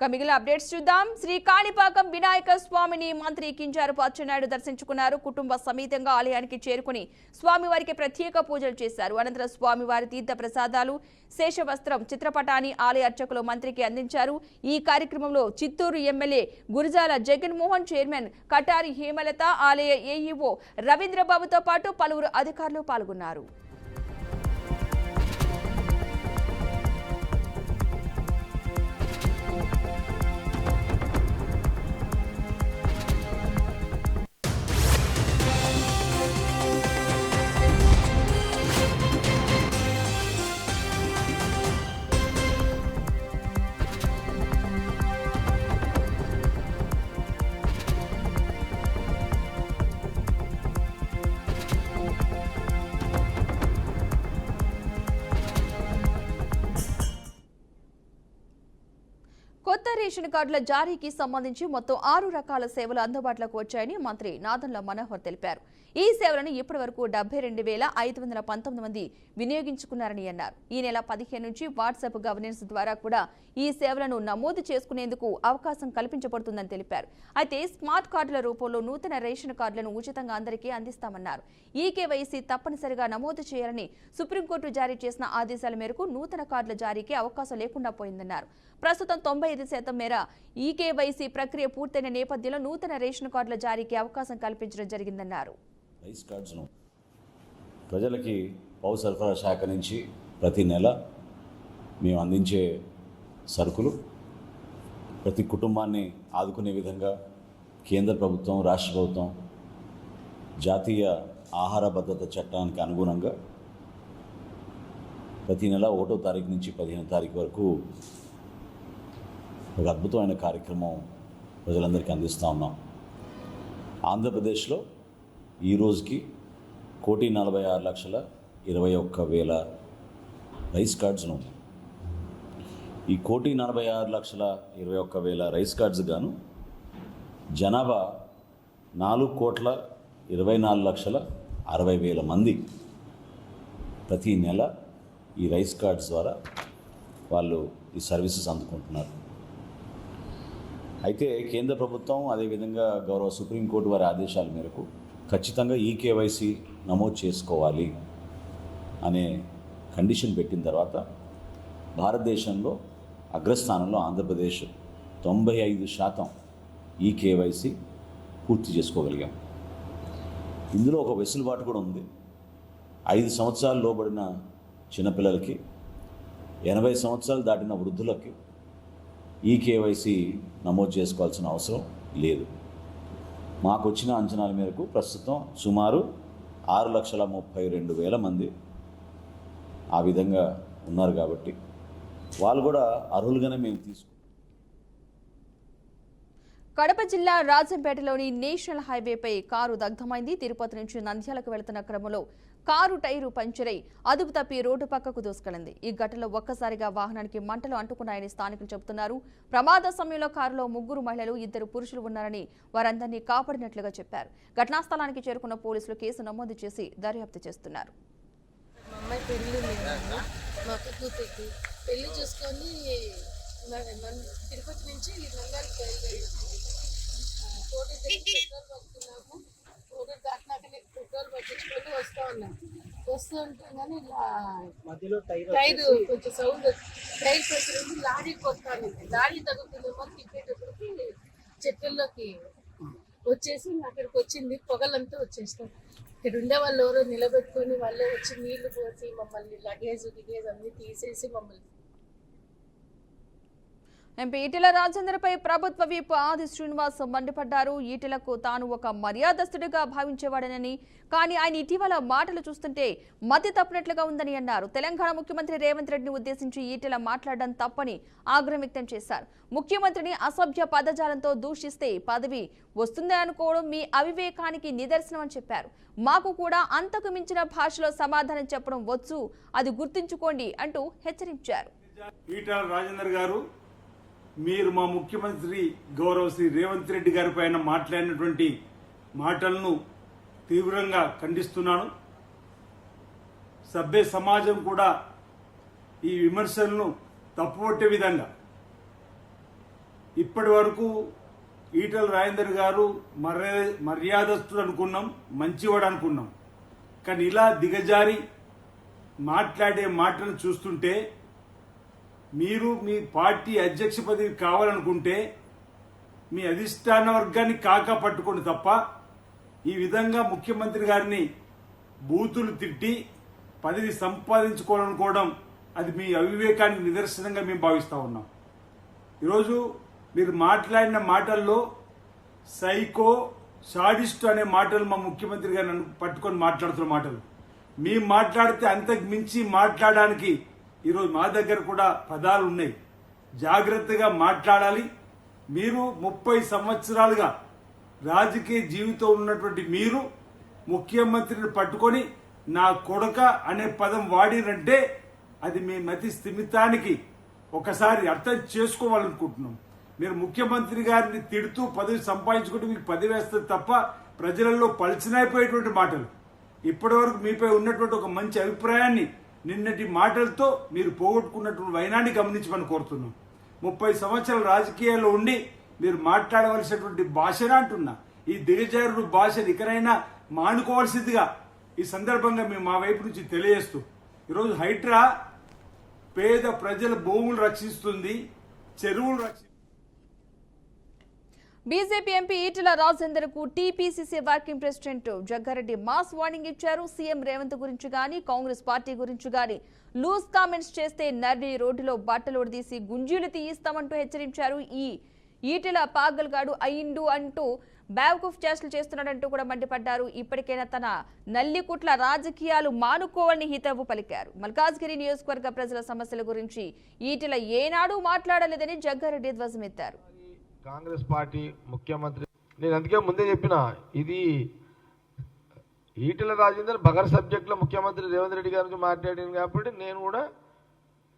మిగిలిన అప్డేట్స్ చూద్దాం. శ్రీ కాణిపాకం వినాయక స్వామిని మంత్రి కింజారపు అచ్చెన్నాయుడు దర్శించుకున్నారు. కుటుంబ సమేతంగా ఆలయానికి చేరుకుని స్వామివారికి ప్రత్యేక పూజలు చేశారు. అనంతరం స్వామివారి తీర్థ ప్రసాదాలు, శేషవస్త్రం చిత్రపటాన్ని ఆలయ అర్చకులు మంత్రికి అందించారు. ఈ కార్యక్రమంలో చిత్తూరు ఎమ్మెల్యే గురజాల జగన్మోహన్, చైర్మన్ కటారి హేమలత, ఆలయ ఏఈఓ రవీంద్రబాబుతో పాటు పలువురు అధికారులు పాల్గొన్నారు. కొత్త రేషన్ కార్డుల జారీకి సంబంధించి మొత్తం 6 రకాల సేవలు అందుబాటులోకి వచ్చాయని మంత్రి నాదెండ్ల మనోహర్ తెలిపారు. ఈ సేవలను ఇప్పటి వరకు 72,519 మంది వినియోగించుకున్నారని అన్నారు. ఈ నెల 15 నుంచి వాట్సాప్ గవర్నెన్స్ ద్వారా కూడా ఈ సేవలను నమోదు చేసుకునేందుకు అవకాశం కల్పించబడుతుందని తెలిపారు. అయితే స్మార్ట్ కార్డుల రూపంలో నూతన రేషన్ కార్డులను ఉచితంగా అందరికీ అందిస్తామన్నారు. ఈ కేవైసీ తప్పనిసరిగా నమోదు చేయాలని సుప్రీంకోర్టు జారీ చేసిన ఆదేశాల మేరకు నూతన కార్డుల జారీకి అవకాశం లేకుండా పోయిందన్నారు. ప్రస్తుతం 95% మేర ఈ కేవైసీ ప్రక్రియ పూర్తయిన నేపథ్యంలో నూతన రేషన్ కార్డుల జారీకి అవకాశం కల్పించడం జరిగిందన్నారు. రైస్ కార్డ్స్ను ప్రజలకి పౌర సరఫరా శాఖ నుంచి ప్రతి నెల మేము అందించే సరుకులు ప్రతి కుటుంబాన్ని ఆదుకునే విధంగా కేంద్ర ప్రభుత్వం, రాష్ట్ర ప్రభుత్వం జాతీయ ఆహార భద్రత చట్టానికి అనుగుణంగా ప్రతి నెల 1వ తారీఖు నుంచి 15వ తారీఖు వరకు ఒక అద్భుతమైన కార్యక్రమం ప్రజలందరికీ అందిస్తూ ఉన్నాం. ఆంధ్రప్రదేశ్లో ఈ రోజుకి 1,46,21,000 రైస్ కార్డ్స్ ఉన్నాయి. ఈ 1,46,21,000 రైస్ కార్డ్స్ గాను జనాభా 4,24,60,000 మంది ప్రతి నెల ఈ రైస్ కార్డ్స్ ద్వారా వాళ్ళు ఈ సర్వీసెస్ అందుకుంటున్నారు. అయితే కేంద్ర ప్రభుత్వం అదేవిధంగా గౌరవ సుప్రీంకోర్టు వారి ఆదేశాల మేరకు ఖచ్చితంగా ఈ కేవైసీ నమోదు చేసుకోవాలి అనే కండిషన్ పెట్టిన తర్వాత భారతదేశంలో అగ్రస్థానంలో ఆంధ్రప్రదేశ్ 95% ఈ కేవైసీ పూర్తి చేసుకోగలిగాం. ఇందులో ఒక వెసులుబాటు కూడా ఉంది. 5 సంవత్సరాలు లోబడిన చిన్నపిల్లలకి, 80 సంవత్సరాలు దాటిన వృద్ధులకి ఈ కేవైసీ నమోదు చేసుకోవాల్సిన అవసరం లేదు. మాకు వచ్చిన అంచనాల మేరకు ప్రస్తుతం సుమారు 6,32,000 మంది ఆ విధంగా ఉన్నారు. కాబట్టి వాళ్ళు కూడా అర్హులుగానే మేము తీసుకుంటాం. కడప జిల్లా రాజంపేటలోని నేషనల్ హైవేపై కారు దగ్ధమైంది. తిరుపతి నుంచి నంద్యాలకు వెళుతున్న క్రమంలో కారు టైరు పంచరై అదుపు తప్పి రోడ్డు పక్కకు దూసుకెళ్లింది. ఈ ఘటనలో ఒక్కసారిగా వాహనానికి మంటలు అంటుకున్నాయని స్థానికులు చెబుతున్నారు. ప్రమాద సమయంలో కారులో 3 మహిళలు, 2 పురుషులు ఉన్నారని వారందరినీ కాపాడినట్లుగా చెప్పారు. ఘటనా స్థలానికి చేరుకున్న పోలీసులు కేసు నమోదు చేసి దర్యాప్తు చేస్తున్నారు. పెట్రోల్ పట్టించుకొని వస్తూ ఉంటాం కానీ ఇలా టైర్ కొంచెం సౌండ్ టైర్ ప్రెషర్ లారీకి వస్తాను. లారీ తగ్గుతుందేమో తిప్పేటప్పటికి చెట్లలోకి వచ్చేసి అక్కడికి వచ్చింది. పొగలంతా వచ్చేస్తాం. ఇక్కడ ఉండే వాళ్ళు ఎవరో నిలబెట్టుకొని వాళ్ళే వచ్చి నీళ్లు పోసి మమ్మల్ని లగేజ్ అన్ని తీసేసి మమ్మల్ని. ఎంపీ ఈటెల రాజేందర్పై ప్రభుత్వ విప్ ఆది శ్రీనివాస్ మండిపడ్డారు. ఈటెలకు తాను ఒక మర్యాదస్తుడిగా భావించేవాడనని, కానీ ఆయన ఇటీవల మాటలు చూస్తుంటే మతి తప్పినట్లుగా ఉందని అన్నారు. తెలంగాణ ముఖ్యమంత్రి రేవంత్ రెడ్డిని ఉద్దేశించి ఈటెల మాట్లాడడం తప్పని ఆగ్రహం వ్యక్తం చేశారు. ముఖ్యమంత్రిని అసభ్య పదజాలంతో దూషిస్తే పదవి వస్తుందని అనుకోవడం మీ అవివేకానికి నిదర్శనం అని చెప్పారు. మాకు కూడా అంతకు మించిన భాషలో సమాధానం చెప్పడం వచ్చు, అది గుర్తుంచుకోండి అంటూ హెచ్చరించారు. ఈటెల రాజేందర్ గారు, మీరు మా ముఖ్యమంత్రి గౌరవ శ్రీ రేవంత్ రెడ్డి గారి పైన మాట్లాడినటువంటి మాటలను తీవ్రంగా ఖండిస్తున్నాను. సభ్య సమాజం కూడా ఈ విమర్శలను తప్పుపట్టే విధంగా ఇప్పటి వరకు ఈటల రాజేందర్ గారు మర్యాదస్తుడు అనుకున్నాం, మంచివాడు అనుకున్నాం. కానీ ఇలా దిగజారి మాట్లాడే మాటలు చూస్తుంటే మీరు మీ పార్టీ అధ్యక్ష పదవి కావాలనుకుంటే మీ అధిష్టాన వర్గాన్ని కాకా పట్టుకోండి తప్ప ఈ విధంగా ముఖ్యమంత్రి గారిని బూతులు తిట్టి పదవి సంపాదించుకోవాలనుకోవడం అది మీ అవివేకానికి నిదర్శనంగా మేము భావిస్తా ఉన్నాం. ఈరోజు మీరు మాట్లాడిన మాటల్లో సైకో, షాడిస్ట్ అనే మాటలు మా ముఖ్యమంత్రి గారిని పట్టుకొని మాట్లాడుతున్న మాటలు. మేము మాట్లాడితే అంతకు మించి మాట్లాడడానికి ఈరోజు మా దగ్గర కూడా పదాలు ఉన్నాయి. జాగ్రత్తగా మాట్లాడాలి. మీరు 30 సంవత్సరాలుగా రాజకీయ జీవితం ఉన్నటువంటి మీరు ముఖ్యమంత్రిని పట్టుకొని నా కొడుక అనే పదం వాడినంటే అది మీ మతి స్థిమితానికి ఒకసారి అర్థం చేసుకోవాలనుకుంటున్నాం. మీరు ముఖ్యమంత్రి గారిని తిడుతూ పదవి సంపాదించుకుంటూ మీకు పదవి వేస్తుంది తప్ప ప్రజలలో పలిచినైపోయేటువంటి మాటలు. ఇప్పటి వరకు మీపై ఉన్నటువంటి ఒక మంచి అభిప్రాయాన్ని నిన్నటి మాటలతో మీరు పోగొట్టుకున్నటువంటి వైనాన్ని గమనించమని కోరుతున్నాం. 30 సంవత్సరాల రాజకీయాల్లో ఉండి మీరు మాట్లాడవలసినటువంటి భాషనే అంటున్నా. ఈ దిగజారుడు భాషను ఇకనైనా మానుకోవాల్సిందిగా ఈ సందర్భంగా మేము మా వైపు నుంచి తెలియజేస్తూ, ఈరోజు హైడ్రా పేద ప్రజల భూములు రక్షిస్తుంది, చెరువులు రక్షిస్తుంది. బీజేపీ ఎంపీ ఈటెల రాజేందర్ కు TPCC working president Jaggareddy mass warning ఇచ్చారు. సీఎం రేవంత్ గురించి గాని, కాంగ్రెస్ పార్టీ గురించి గాని లూజ్ కామెంట్స్ చేస్తే నర్రి రోడ్డులో బట్టలు ఒడిదీసి గుంజీలు తీయిస్తామంటూ హెచ్చరించారు. ఈ ఈటెల పాగల్గాడు అయిండు అంటూ బ్యావకూఫ్ చేష్టలు చేస్తున్నాడంటూ కూడా మండిపడ్డారు. ఇప్పటికైనా తన నల్లికుట్ల రాజకీయాలు మానుకోవాలని హితవు పలికారు. మల్కాజ్గిరి నియోజకవర్గ ప్రజల సమస్యల గురించి ఈటెల ఏనాడు మాట్లాడలేదని జగ్గారెడ్డి ధ్వజమెత్తారు. కాంగ్రెస్ పార్టీ ముఖ్యమంత్రి, నేను అందుకే ముందే చెప్పిన, ఇది ఈటెల రాజేందర్ బగర్ సబ్జెక్టులో ముఖ్యమంత్రి రేవంత్ రెడ్డి గారికి మాట్లాడింది కాబట్టి నేను కూడా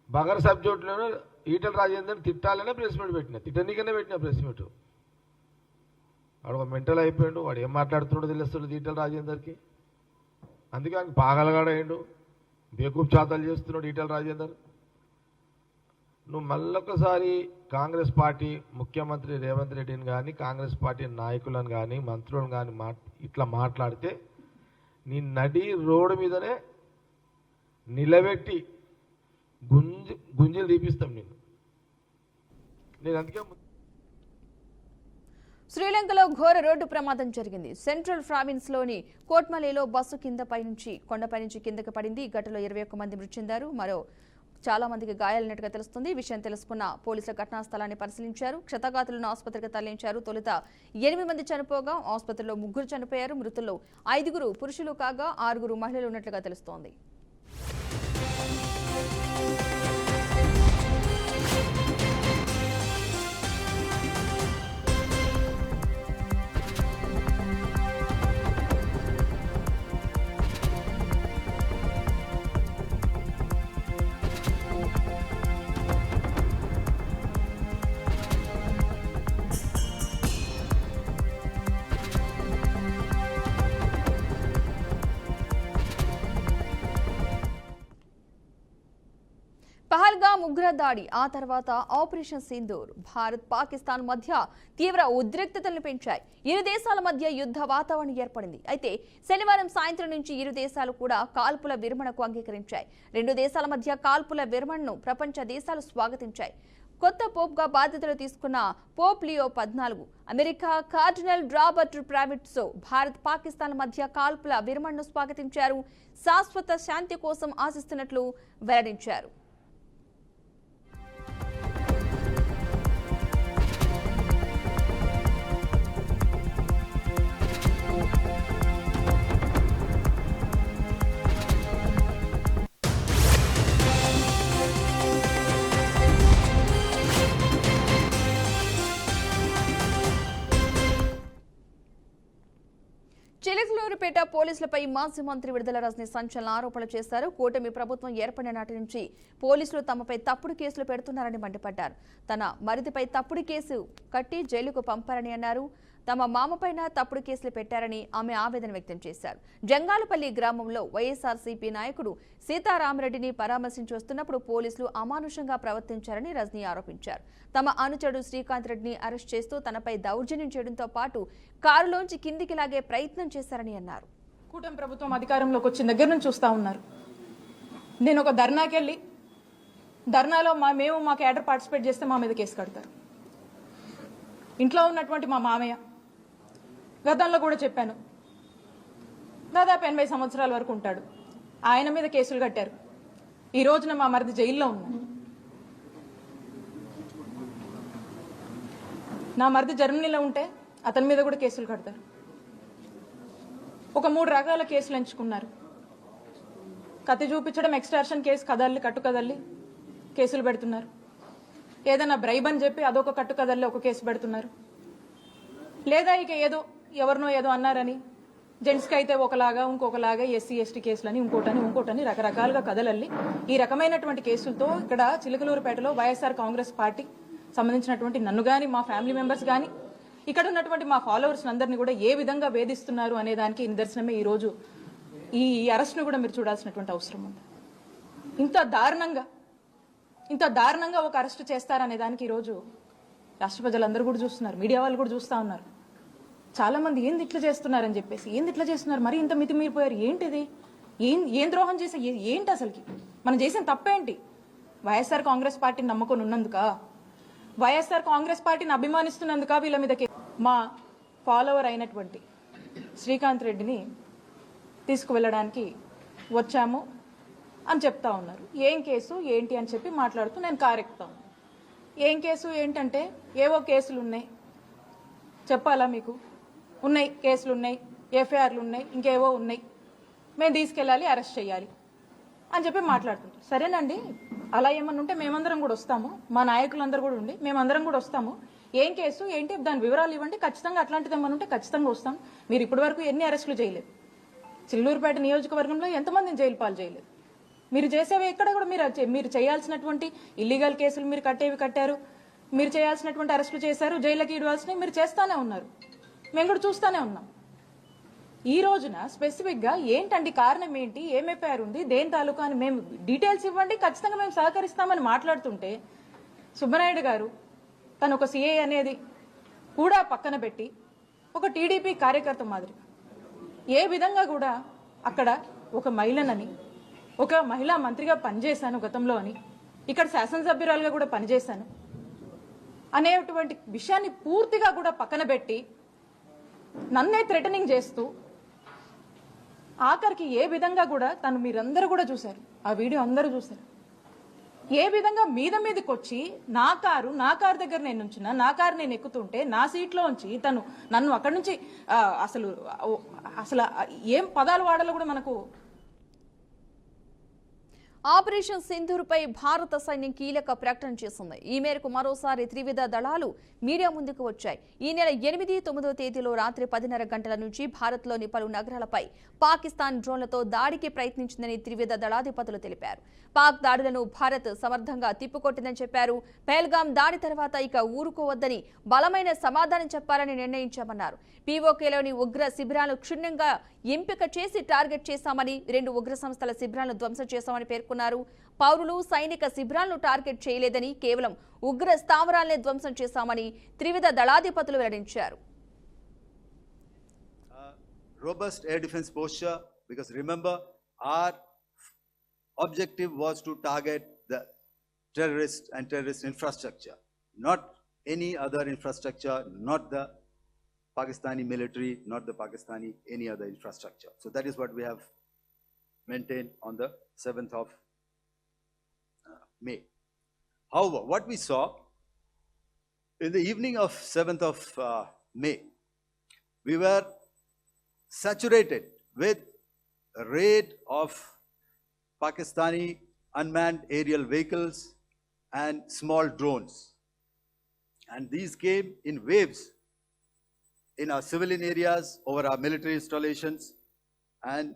బగర్ సబ్జెక్టులోనే ఈటెల రాజేందర్ తిట్టాలనే ప్రెస్ మీట్ పెట్టిన, తిట్టనికనే పెట్టిన ప్రెస్ మీట్. వాడు ఒక మెంటల్ అయిపోయాడు, వాడు ఏం మాట్లాడుతున్నాడో తెలుస్తుంది ఈటెల రాజేందర్కి. అందుకే ఆయన పాగలగాడయ్యాడు, బేకూఫ్ చాతాలు చేస్తున్నాడు ఈటెల రాజేందర్. నువ్వు మళ్ళొకసారి కాంగ్రెస్ పార్టీ ముఖ్యమంత్రి రేవంత్ రెడ్డిని కానీ, కాంగ్రెస్ పార్టీ నాయకులను కానీ, మంత్రులను కానీ ఇట్లా మాట్లాడితే నీ నడి రోడ్డు మీదనే నిలబెట్టి గుంజీలు తీపిస్తాం నేను అందుకే. శ్రీలంకలో ఘోర రోడ్డు ప్రమాదం జరిగింది. సెంట్రల్ ప్రావిన్స్ లోని కోట్మలేలో బస్సు కొండపై నుంచి కిందకి పడింది. ఈ ఘటనలో 21 మంది మృతి చెందారు. మరో చాలా మందికి గాయాలైనట్టుగా తెలుస్తుంది. విషయం తెలుసుకున్న పోలీసులు ఘటనా స్థలాన్ని పరిశీలించారు. క్షతగాతులను ఆసుపత్రికి తరలించారు. తొలుత 8 మంది చనిపోగా ఆసుపత్రిలో 3 చనిపోయారు. మృతుల్లో 5 పురుషులు కాగా 6 మహిళలు ఉన్నట్లుగా తెలుస్తోంది. పహల్గామ్ ఉగ్ర దాడి, ఆ తర్వాత ఆపరేషన్ సింధూర్ భారత్ పాకిస్తాన్ మధ్య తీవ్ర ఉద్రిక్తతలను పెంచాయి. ఇరు దేశాల మధ్య యుద్ధ వాతావరణం ఏర్పడింది. అయితే శనివారం సాయంత్రం నుంచి ఇరు దేశాలు కూడా కాల్పుల విరమణకు అంగీకరించాయి. 2 దేశాల మధ్య కాల్పుల విరమణను ప్రపంచ దేశాలు స్వాగతించాయి. కొత్త పోప్గా బాధ్యతలు తీసుకున్న pope Leo 14 America cardinal Robert Prevost Bharat Pakistan మధ్య కాల్పుల విరమణను స్వాగతించారు. శాశ్వత శాంతి కోసం ఆశిస్తున్నట్లు వెల్లడించారు. చిలకలూరుపేట పోలీసులపై మాజీ మంత్రి విడుదల రజనీ సంచలన ఆరోపణలు చేశారు. కూటమి ప్రభుత్వం ఏర్పడిన నాటి నుంచి పోలీసులు తమపై తప్పుడు కేసులు పెడుతున్నారని మండిపడ్డారు. తన మరిదిపై తప్పుడు కేసు కట్టి జైలుకు పంపారని అన్నారు. తమ మామపైన తప్పుడు కేసులు పెట్టారని ఆమె ఆవేదన వ్యక్తం చేశారు. జంగాలపల్లి గ్రామంలో వైఎస్ఆర్సీపీ నాయకుడు సీతారామరెడ్డిని పరామర్శించి వస్తున్నప్పుడు పోలీసులు అమానుషంగా ప్రవర్తించారని రజనీ ఆరోపించారు. తమ అనుచరుడు శ్రీకాంత్ రెడ్డిని అరెస్ట్ చేస్తూ తనపై దౌర్జన్యం చేయడంతో పాటు కారులోంచి కిందికి లాగే ప్రయత్నం చేశారని అన్నారు. కూటమి ప్రభుత్వం అధికారంలోకి వచ్చిన దగ్గర నుంచి చూస్తూ ఉన్నారు. నేను ఒక ధర్నాకి వెళ్ళి ధర్నాలో మేము మా క్యాడర్ పార్టిసిపేట్ చేస్తే మా మీద కేసు కడతారు. ఇంట్లో ఉన్నటువంటి మా మామయ్య గతంలో కూడా చెప్పాను, దాదాపు 80 సంవత్సరాల వరకు ఉంటాడు. ఆయన మీద కేసులు కట్టారు. ఈ రోజున మా మరిది జైల్లో ఉన్నాడు. నా మరిది జర్మనీలో ఉంటే అతని మీద కూడా కేసులు కడతారు. ఒక 3 రకాల కేసులు ఎంచుకున్నారు. కత్తి చూపించడం, ఎక్స్టార్షన్ కేసు, కట్టుకదల్లి కేసులు పెడుతున్నారు. ఏదైనా బ్రైబ్ అని చెప్పి అదొక కట్టుకదల్లి ఒక కేసు పెడుతున్నారు. లేదా ఇక ఎవరినో ఏదో అన్నారని జెంట్స్కి అయితే ఒకలాగా, ఇంకొకలాగా ఎస్సీ ఎస్టీ కేసులని, ఇంకోటని రకరకాలుగా కదలల్లి ఈ రకమైనటువంటి కేసులతో ఇక్కడ చిలకలూరుపేటలో వైఎస్ఆర్ కాంగ్రెస్ పార్టీ సంబంధించినటువంటి నన్ను కానీ, మా ఫ్యామిలీ మెంబర్స్ కానీ, ఇక్కడ ఉన్నటువంటి మా ఫాలోవర్స్ అందరినీ కూడా ఏ విధంగా వేధిస్తున్నారు అనే దానికి నిదర్శనమే ఈరోజు ఈ అరెస్ట్ను కూడా మీరు చూడాల్సినటువంటి అవసరం ఉంది. ఇంత దారుణంగా ఒక అరెస్ట్ చేస్తారనే దానికి ఈరోజు రాష్ట్ర ప్రజలందరూ కూడా చూస్తున్నారు, మీడియా వాళ్ళు కూడా చూస్తూ ఉన్నారు. చాలా మంది ఏంది ఇట్లా చేస్తున్నారని చెప్పేసి, ఏంది ఇట్లా చేస్తున్నారు, మరి ఇంత మితిమీరిపోయారు, ఏంటిది, ఏం ద్రోహం చేసే, ఏంటి అసలుకి మనం చేసిన తప్పేంటి? వైఎస్ఆర్ కాంగ్రెస్ పార్టీని నమ్ముకొని ఉన్నందుక, వైఎస్ఆర్ కాంగ్రెస్ పార్టీని అభిమానిస్తున్నందుక వీళ్ళ మీద మా ఫాలోవర్ అయినటువంటి శ్రీకాంత్ రెడ్డిని తీసుకువెళ్ళడానికి వచ్చాము అని చెప్తా ఉన్నారు. ఏం కేసు ఏంటి అని చెప్పి మాట్లాడుతూ నేను కారెక్తాను. ఏం కేసు ఏంటంటే ఏవో కేసులు ఉన్నాయి, చెప్పాలా మీకు? ఉన్నాయి, కేసులు ఉన్నాయి, ఎఫ్ఐఆర్లు ఉన్నాయి, ఇంకేవో ఉన్నాయి, మేము తీసుకెళ్ళాలి, అరెస్ట్ చేయాలి అని చెప్పి మాట్లాడుతుంటాం. సరేనండి, అలా ఏమన్నా ఉంటే మేమందరం కూడా వస్తాము, మా నాయకులందరూ కూడా ఉండి మేమందరం కూడా వస్తాము. ఏం కేసు ఏంటి దాని వివరాలు ఇవ్వండి, ఖచ్చితంగా అట్లాంటిది ఏమన్నా ఉంటే ఖచ్చితంగా వస్తాం. మీరు ఇప్పటి వరకు ఎన్ని అరెస్టులు చేయలేదు, చిల్లూరుపేట నియోజకవర్గంలో ఎంతమందిని జైలు పాలు చేయలేదు. మీరు చేసేవి ఎక్కడ కూడా మీరు చేయాల్సినటువంటి ఇల్లీగల్ కేసులు మీరు కట్టారు, మీరు చేయాల్సినటువంటి అరెస్టులు చేశారు, జైలుకి ఇవ్వాల్సినవి మీరు చేస్తానే ఉన్నారు, మేము కూడా చూస్తానే ఉన్నాం. ఈ రోజున స్పెసిఫిక్గా ఏంటండి, కారణం ఏంటి, ఏం ఎఫ్ఐఆర్ ఉంది, దేని తాలూకా అని మేము డీటెయిల్స్ ఇవ్వండి, ఖచ్చితంగా మేము సహకరిస్తామని మాట్లాడుతుంటే సుబ్బనాయుడు గారు తను ఒక సిఐ అనేది కూడా పక్కన పెట్టి ఒక టీడీపీ కార్యకర్త మాదిరిగా ఏ విధంగా కూడా అక్కడ ఒక మహిళనని, ఒక మహిళా మంత్రిగా పనిచేశాను గతంలో అని, ఇక్కడ శాసనసభ్యురాలుగా కూడా పనిచేశాను అనేటువంటి విషయాన్ని పూర్తిగా కూడా పక్కన పెట్టి నన్నే థ్రెటనింగ్ చేస్తూ ఆఖరికి ఏ విధంగా కూడా తను మీరందరూ కూడా చూశారు, ఆ వీడియో అందరూ చూశారు, ఏ విధంగా మీదకి వచ్చి నా కారు దగ్గర నేను ఉంచిన, నా కారు నేను ఎక్కుతుంటే నా సీట్లో ఉంచి తను నన్ను అక్కడి నుంచి అసలు ఏం పదాలు వాడాలో కూడా మనకు. ఆపరేషన్ సింధూర్పై భారత సైన్యం కీలక ప్రకటన చేసింది. ఈ మేరకు మరోసారి త్రివిధ దళాలు మీడియా ముందుకు వచ్చాయి. ఈ నెల 8, 9 తేదీలో రాత్రి 10:30 గంటల నుంచి భారత్లోని పలు నగరాలపై పాకిస్తాన్ డ్రోన్లతో దాడికి ప్రయత్నించిందని త్రివిధ దళాధిపతులు తెలిపారు. పాక్ దాడులను భారత్ సమర్థంగా తిప్పికొట్టిందని చెప్పారు. పెహల్గాం దాడి తర్వాత ఇక ఊరుకోవద్దని బలమైన సమాధానం చెప్పాలని నిర్ణయించామన్నారు. పీఓకేలోని ఉగ్ర శిబిరాలను క్షుణ్ణంగా ఎంపిక చేసి టార్గెట్ చేశామని, 2 ఉగ్ర సంస్థల శిబిరాలను ధ్వంసం చేశామని పేర్కొన్నారు. పౌరులు, సైనిక శిబిరాలను టార్గెట్ చేయలేదని, కేవలం ఉగ్ర స్థావరాలనే ధ్వంసం చేశామని త్రివిధ దళాధిపతులు వెల్లడించారు. Robust air defense posture, because remember, our objective was to target the terrorist and terrorist infrastructure, not any other infrastructure, not the Pakistani military, not the Pakistani any other infrastructure. So that is what we have maintained on the 7th of May. However, what we saw in the evening of 7th of May, we were saturated with a raid of Pakistani unmanned aerial vehicles and small drones. And these came in waves in our civilian areas, over our military installations, and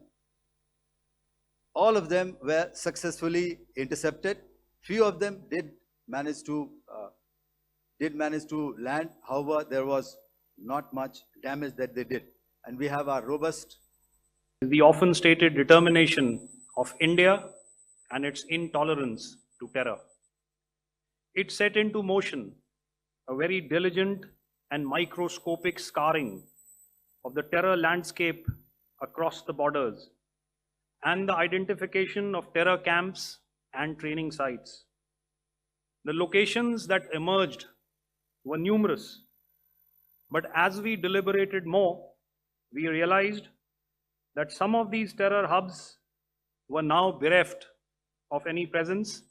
all of them were successfully intercepted. Few of them did manage to land. However, there was not much damage that they did. And we have our robust The often stated determination of India and its intolerance to terror. It set into motion a very diligent and microscopic scarring of the terror landscape across the borders and the identification of terror camps and training sites. The locations that emerged were numerous, but as we deliberated more, we realized that some of these terror hubs were now bereft of any presence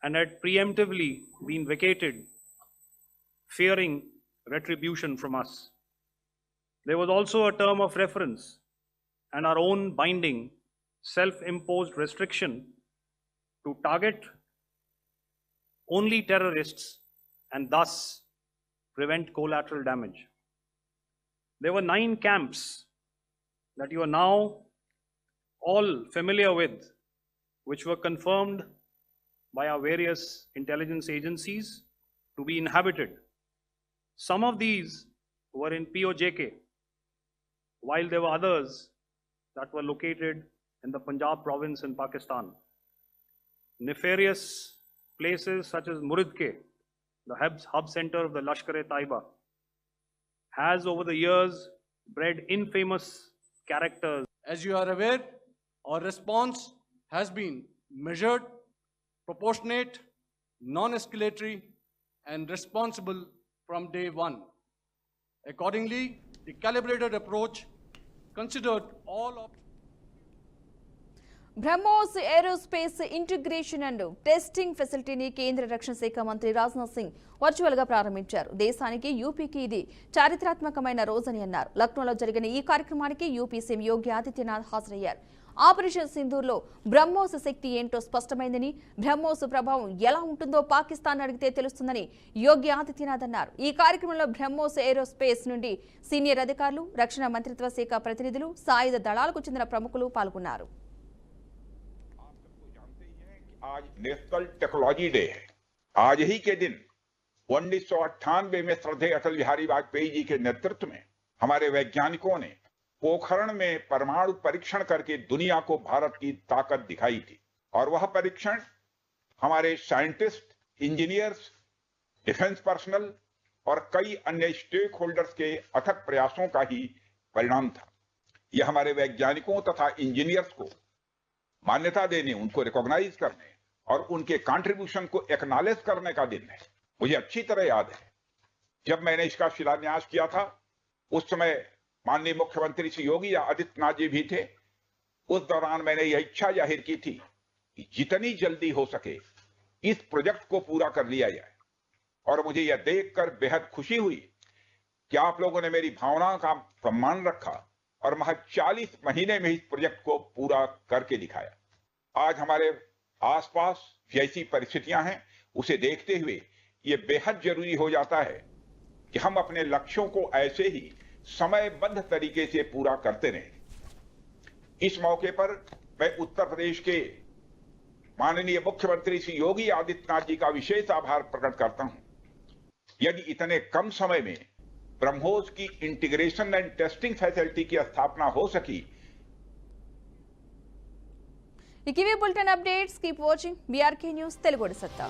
and had preemptively been vacated, fearing retribution from us. There was also a term of reference and our own binding, self-imposed restriction to target only terrorists and thus prevent collateral damage. There were 9 camps that you are now all familiar with, which were confirmed by our various intelligence agencies to be inhabited. Some of these were in POJK, while there were others that were located in the Punjab province in Pakistan. Nefarious places such as Muridke, the hub center of the Lashkar-e-Taiba, has over the years bred infamous characters. As you are aware, our response has been measured, proportionate, non-escalatory, and responsible from day one. Accordingly, the calibrated approach considered all of BrahMos aerospace integration and testing ఫెసిలిటీని కేంద్ర రక్షణ శాఖ మంత్రి Rajnath Singh virtual గా ప్రారంభించారు. దేశానికి యూపీకి ఇది చారిత్రాత్మకమైన రోజని అన్నారు. లక్నోలో జరిగిన ఈ కార్యక్రమానికి యూపీ సీఎం యోగి ఆదిత్యనాథ్ హాజరయ్యారు. ఆపరేషన్ సింధూర్లో బ్రహ్మోస్ శక్తి ఏంటో స్పష్టమైందని, బ్రహ్మోస్ ప్రభావం ఎలా ఉంటుందో పాకిస్తాన్ అడిగితే తెలుస్తుందని యోగి ఆదిత్యనాథ్ అన్నారు. ఈ కార్యక్రమంలో బ్రహ్మోస్ ఏరోస్పేస్ నుండి సీనియర్ అధికారులు, రక్షణ మంత్రిత్వ శాఖ ప్రతినిధులు, సాయుధ దళాలకు చెందిన ప్రముఖులు పాల్గొన్నారు. आज नेशनल टेक्नोलॉजी डे है। आज ही के दिन 1998 में श्रद्धेय अटल बिहारी वाजपेयी जी के नेतृत्व में हमारे वैज्ञानिकों ने पोखरण में परमाणु परीक्षण करके दुनिया को भारत की ताकत दिखाई थी। और वह परीक्षण हमारे साइंटिस्ट, इंजीनियर्स, डिफेंस पर्सनल और कई अन्य स्टेक होल्डर्स के अथक प्रयासों का ही परिणाम था। यह हमारे वैज्ञानिकों तथा इंजीनियर्स को मान्यता देने, उनको रिकॉग्नाइज करने और उनके कंट्रीब्यूशन को एक्नॉलेज करने का दिन है। मुझे अच्छी तरह याद है जब मैंने इसका शिलान्यास किया था, उस समय माननीय मुख्यमंत्री श्री योगी आदित्यनाथ जी भी थे। उस दौरान मैंने यह इच्छा जाहिर की थी कि जितनी जल्दी हो सके इस प्रोजेक्ट को पूरा कर लिया जाए। और मुझे यह देखकर बेहद खुशी हुई कि आप लोगों ने मेरी भावनाओं का सम्मान रखा और महज 40 महीने में इस प्रोजेक्ट को पूरा करके दिखाया। आज हमारे आसपास जैसी परिस्थितियां हैं, उसे देखते हुए ये बेहद जरूरी हो जाता है कि हम अपने लक्ष्यों को ऐसे ही समयबद्ध तरीके से पूरा करते रहें। इस मौके पर मैं उत्तर प्रदेश के माननीय मुख्यमंत्री श्री योगी आदित्यनाथ जी का विशेष आभार प्रकट करता हूं। यदि इतने कम समय में ब्रह्मोस की इंटीग्रेशन एंड टेस्टिंग फैसिलिटी की स्थापना हो सकी। ఇవి bulletin updates. Keep watching BRK news Telugu సత్తా.